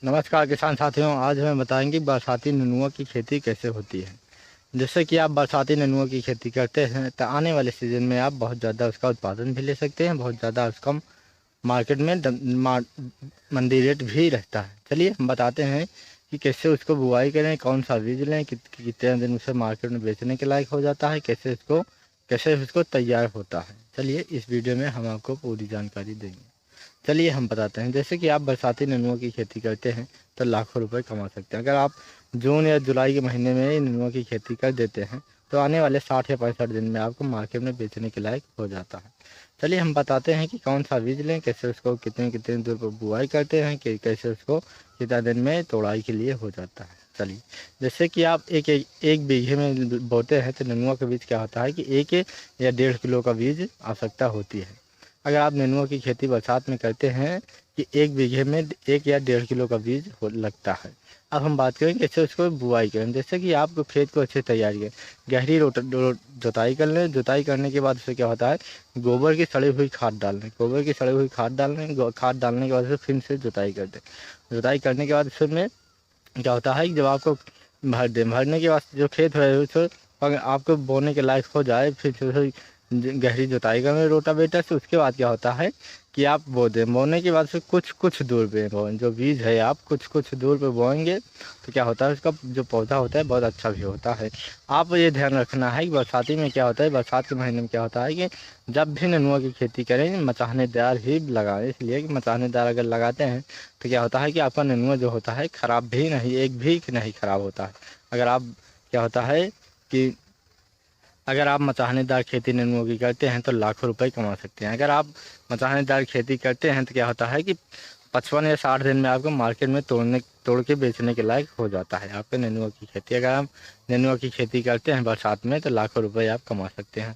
नमस्कार किसान साथियों, आज हमें बताएंगे बरसाती नेनुआ की खेती कैसे होती है। जैसे कि आप बरसाती नेनुआ की खेती करते हैं तो आने वाले सीज़न में आप बहुत ज़्यादा उसका उत्पादन भी ले सकते हैं, बहुत ज़्यादा उसका मार्केट में मंडी रेट भी रहता है। चलिए हम बताते हैं कि कैसे उसको बुआई करें, कौन सा बीज लें, कितने दिन उसे मार्केट में बेचने के लायक हो जाता है, कैसे उसको तैयार होता है। चलिए इस वीडियो में हम आपको पूरी जानकारी देंगे। चलिए हम बताते हैं। जैसे कि आप बरसाती नेनुआ की खेती करते हैं तो लाखों रुपए कमा सकते हैं। अगर आप जून या जुलाई के महीने में नेनुआ की खेती कर देते हैं तो आने वाले 60 या 65 दिन में आपको मार्केट में बेचने के लायक हो जाता है। चलिए हम बताते हैं कि कौन सा बीज लें, कैसे उसको कितने कितने दूर पर बुआई करते हैं, कि कैसे उसको कितना दिन में तोड़ाई के लिए हो जाता है। चलिए, जैसे कि आप एक बीघे में बोते हैं तो नेनुआ का बीज क्या होता है कि 1 या 1.5 किलो का बीज आवश्यकता होती है। अगर आप नेनुआ की खेती बरसात में करते हैं कि 1 बीघे में 1 या 1.5 किलो का बीज लगता है। अब हम बात करें कैसे उसको बुआई करें। जैसे कि आप खेत को अच्छे तैयारी करें, गहरी जोताई कर लें। जोताई करने के बाद उससे क्या होता है, गोबर की सड़ी हुई खाद डाल लें। गोबर की सड़ी हुई खाद डाल लें। खाद डालने के बाद फिर से जोताई कर दें। जोताई करने के बाद उसमें क्या होता है कि जब आपको भर दें, भरने के बाद जो खेत है उसे अगर आपको बोने के लायक हो जाए, फिर से गहरी जुताई करें रोटावेटर से। उसके बाद क्या होता है कि आप बो दें। बोने के बाद फिर कुछ कुछ दूर पे बोएं। जो बीज है आप कुछ कुछ दूर पे बोएंगे तो क्या होता है, उसका जो पौधा होता है बहुत अच्छा भी होता है। आप ये ध्यान रखना है कि बरसाती में क्या होता है, बरसात के महीने में क्या होता है कि जब भी नेनुआ की खेती करें मचाहनेदार ही लगाएं। इसलिए कि मचाहनेदार अगर लगाते हैं तो क्या होता है कि आपका नेनुआ जो होता है ख़राब भी नहीं, एक भी नहीं ख़राब होता है। अगर आप क्या होता है कि अगर आप मचाहनेदार खेती नेनुआ की करते हैं तो लाखों रुपए कमा सकते हैं। अगर आप मचाहनेदार खेती करते हैं तो क्या होता है कि 55 या 60 दिन में आपको मार्केट में तोड़ के बेचने के लायक हो जाता है आपके नेनुआ की खेती। अगर आप नेनुआ की खेती करते हैं बरसात में तो लाखों रुपए आप कमा सकते हैं।